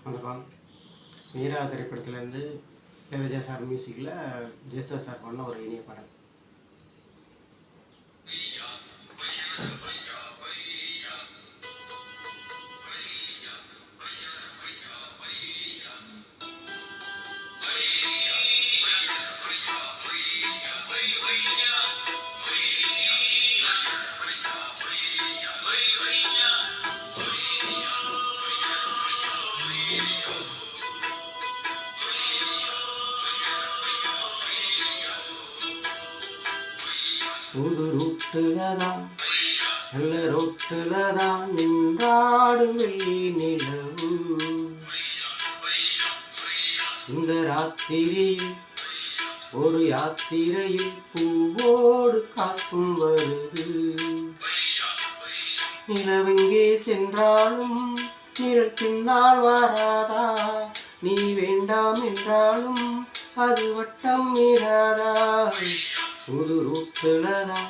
வணக்கம். மீரா திரைப்படத்துலேருந்து இளையராஜா சார் மியூசிக்கில் ஜெயசுதாஸ் சார் பண்ண ஒரு இனிய படம். புது ரூட்டுலதான் நல்ல ரோட்டுலதான் நின்றாடும் வெள்ளி நிலவு. இந்த ராத்திரியில் ஒரு யாத்திரையில் பூவோடு காற்றும் வருது. நிலவெங்கே சென்றாலும் நிழல் பின்னால் வராதா? நீ வேண்டாம் என்றாலும் அது வட்டம் இடாதா? புது ரூட்டுலதான்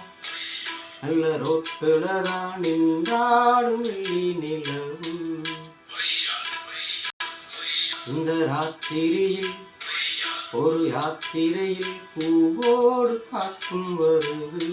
நல்ல ரோட்டுலதான் நின்றாடும் வெள்ளி நிலவு. இந்த ராத்திரியில் ஒரு யாத்திரையில் பூவோடு காற்றும் வருது.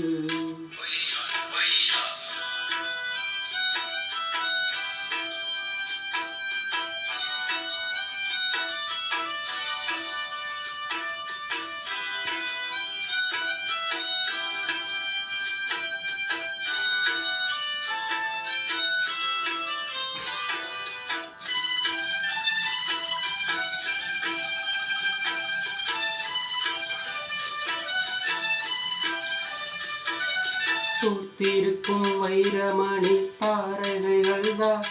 சுத்திருக்கும் வைரமணி தாரகைகள் தான்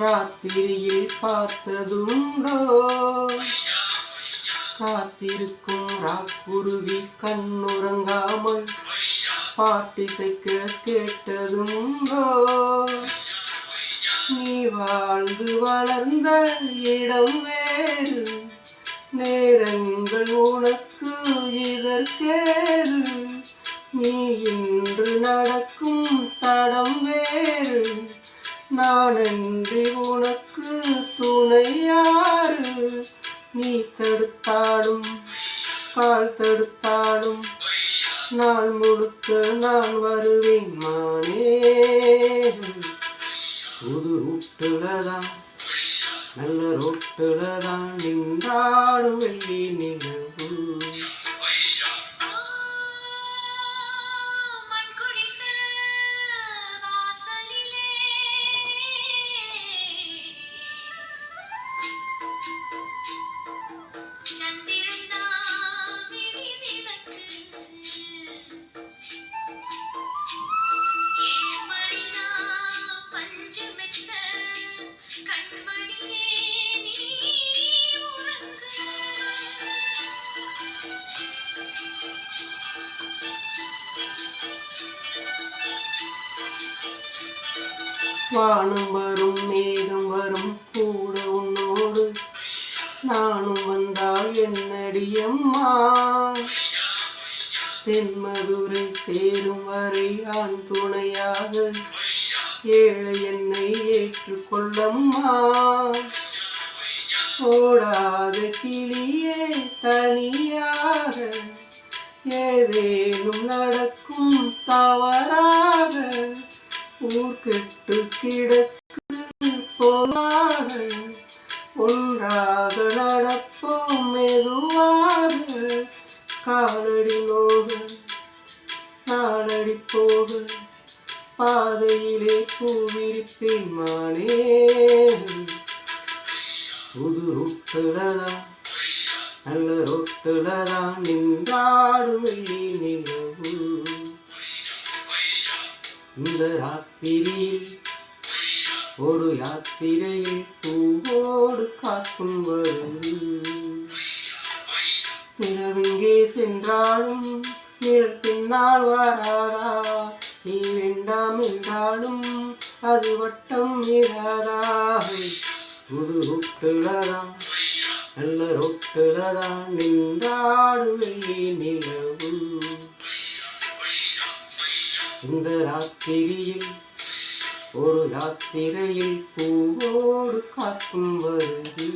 ராத்திரியில் பார்த்ததுண்டோ? காத்திருக்கும் ராக்குருவி கண்ணுறங்காமல் பாட்டிசைக்க கேட்டதுண்டோ? நீ வாழ்ந்து வளர்ந்த இடம் வேறு, நேரங்கள் உனக்கு இதற்கேறு. நீ இன்று நடக்கும் தடம் வேறு, நானன்றி உனக்கு துணையாறு. நீ தடுத்தாடும் கால் தடுத்தாடும் நாள் முழுக்க நான் வருவேன் மானே. புது ரூட்டுலதான் நல்ல ரோட்டுலதான் நின்றாடும் வெள்ளி நிலவு. வானம் வரும் மேகம் வரும் கூட உன்னோடு நானும் வந்தால் என்னடியம்மா? தென்மதுரை சேரும் வரை ஆண் துணையாக ஏழை என்னை ஏற்றுக்கொள்ளம்மா. ஓடாத கிளியே தனியாக ஏதேனும் நடக்கும் தவறாக, ஊர்கெட்டு கிடக்கு போலாக ஒன்றாக நடப்போம் மெதுவாக. காலடி நோக நாளடி போக பாதையிலே பூவிரிப்பேன் மானே. புது ரூட்டுலதான் நல்ல ரோட்டுலதான் நின்றாடும் வெள்ளி நிலவு. இந்த ராத்திரியில் ஒரு யாத்திரையில் பூவோடு காற்றும் வருது. நிலவெங்கே சென்றாலும் நிழல் பின்னால் வராதா? நீ வேண்டாம் என்றாலும் அது வட்டம் இடாதா? புது ரூட்டுலதான் நல்ல ரோட்டுலதான் நின்றாடும் வெள்ளி நிலவு. இந்த ராத்திரியில் ஒரு யாத்திரையில் பூவோடு காத்தும் வருது.